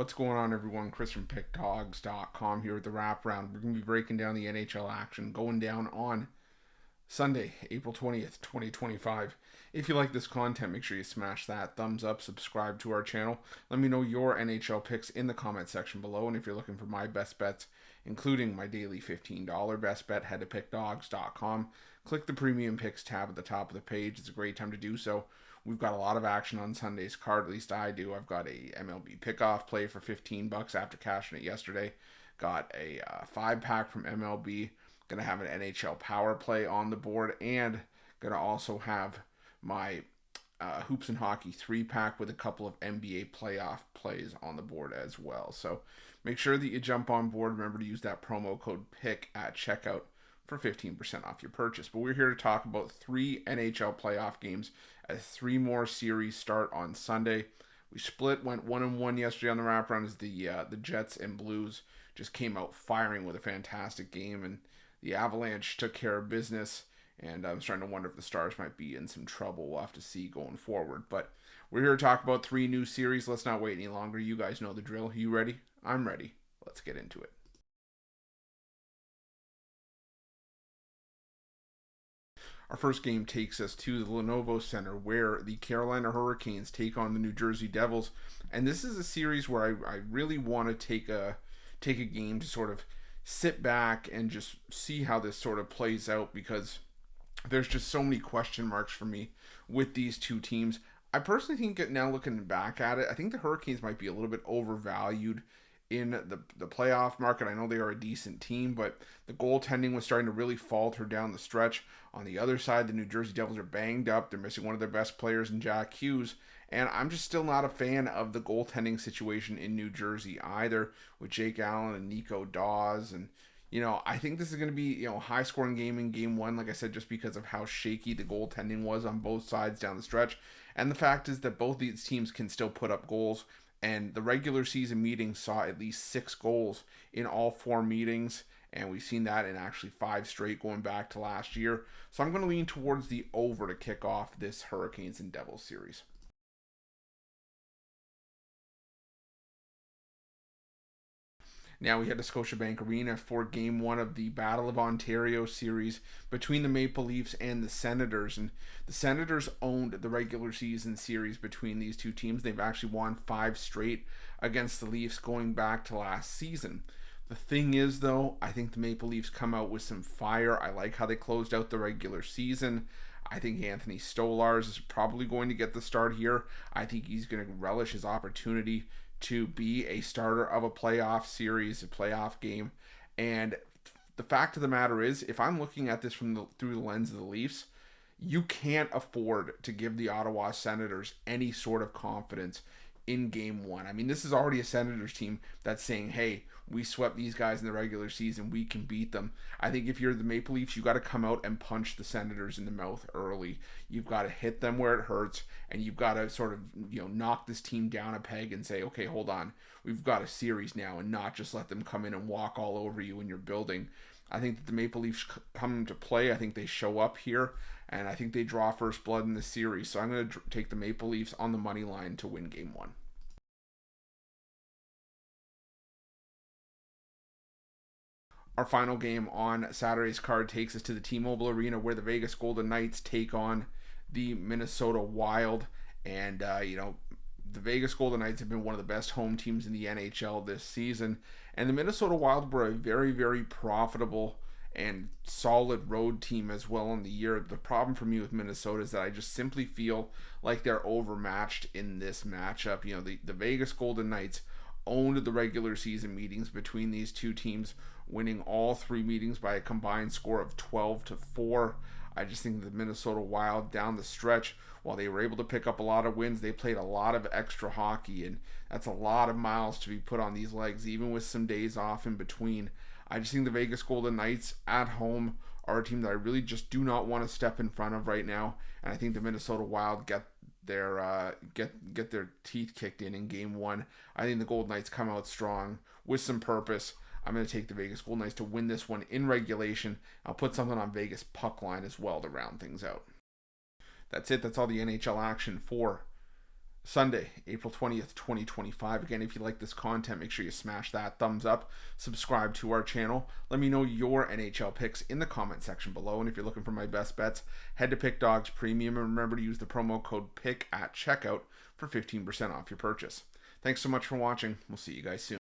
What's going on, everyone? Chris from Pickdawgz.com here with the Wraparound. We're going to be breaking down the NHL action going down on Sunday, April 20th, 2025. If you like this content, make sure you smash that thumbs up, subscribe to our channel. Let me know your NHL picks in the comment section below. And if you're looking for my best bets, including my daily $15 best bet, head to Pickdawgz.com. Click the Premium Picks tab at the top of the page. It's a great time to do so. We've got a lot of action on Sunday's card, at least I do. I've got a MLB pickoff play for $15 after cashing it yesterday. Got a 5-pack from MLB. Gonna have an NHL power play on the board, and gonna also have my hoops and hockey 3-pack with a couple of NBA playoff plays on the board as well. So make sure that you jump on board. Remember to use that promo code PICK at checkout for 15% off your purchase. But we're here to talk about 3 NHL playoff games as 3 more series start on Sunday. We went 1-1 yesterday on the wraparound as the Jets and Blues just came out firing with a fantastic game, and the Avalanche took care of business. And I'm starting to wonder if the Stars might be in some trouble. We'll have to see going forward. But we're here to talk about 3 new series. Let's not wait any longer. You guys know the drill. You ready? I'm ready. Let's get into it. Our first game takes us to the Lenovo Center, where the Carolina Hurricanes take on the New Jersey Devils. And this is a series where I really want to take a game to sort of sit back and just see how this sort of plays out, because there's just so many question marks for me with these two teams. I personally think, now looking back at it, I think the Hurricanes might be a little bit overvalued in the playoff market. I know they are a decent team, but the goaltending was starting to really falter down the stretch. On the other side, the New Jersey Devils are banged up. They're missing one of their best players in Jack Hughes, and I'm just still not a fan of the goaltending situation in New Jersey either, with Jake Allen and Nico Dawes. And I think this is going to be, high scoring game in game 1, like I said, just because of how shaky the goaltending was on both sides down the stretch. And the fact is that both these teams can still put up goals. And the regular season meetings saw at least 6 goals in all 4 meetings. And we've seen that in actually 5 straight going back to last year. So I'm going to lean towards the over to kick off this Hurricanes and Devils series. Now we head to Scotiabank Arena for Game 1 of the Battle of Ontario series between the Maple Leafs and the Senators. And the Senators owned the regular season series between these two teams. They've actually won 5 straight against the Leafs going back to last season. The thing is, though, I think the Maple Leafs come out with some fire. I like how they closed out the regular season. I think Anthony Stolarz is probably going to get the start here. I think he's going to relish his opportunity to be a starter of a playoff series, a playoff game. And the fact of the matter is, if I'm looking at this through the lens of the Leafs, you can't afford to give the Ottawa Senators any sort of confidence in game 1. I mean, this is already a Senators team that's saying, hey, we swept these guys in the regular season, we can beat them. I think if you're the Maple Leafs, you got to come out and punch the Senators in the mouth early. You've got to hit them where it hurts, and you've got to sort of knock this team down a peg and say, okay, hold on, we've got a series now, and not just let them come in and walk all over you in your building. I think that the Maple Leafs come to play. I think they show up here, and I think they draw first blood in the series. So I'm going to take the Maple Leafs on the money line to win game 1. Our final game on Saturday's card takes us to the T-Mobile Arena, where the Vegas Golden Knights take on the Minnesota Wild. And, the Vegas Golden Knights have been one of the best home teams in the NHL this season. And the Minnesota Wild were a very, very profitable and solid road team as well in the year. The problem for me with Minnesota is that I just simply feel like they're overmatched in this matchup. The Vegas Golden Knights owned the regular season meetings between these two teams, winning all 3 meetings by a combined score of 12-4. I just think the Minnesota Wild down the stretch, while they were able to pick up a lot of wins, they played a lot of extra hockey, and that's a lot of miles to be put on these legs, even with some days off in between. I just think the Vegas Golden Knights at home are a team that I really just do not want to step in front of right now, and I think the Minnesota Wild get their teeth kicked in game 1. I think the Golden Knights come out strong with some purpose. I'm going to take the Vegas Golden Knights to win this one in regulation. I'll put something on Vegas puck line as well to round things out. That's it. That's all the NHL action for Sunday, April 20th, 2025. Again, if you like this content, make sure you smash that thumbs up, subscribe to our channel. Let me know your NHL picks in the comment section below. And if you're looking for my best bets, head to Pick Dawgz Premium and remember to use the promo code PICK at checkout for 15% off your purchase. Thanks so much for watching. We'll see you guys soon.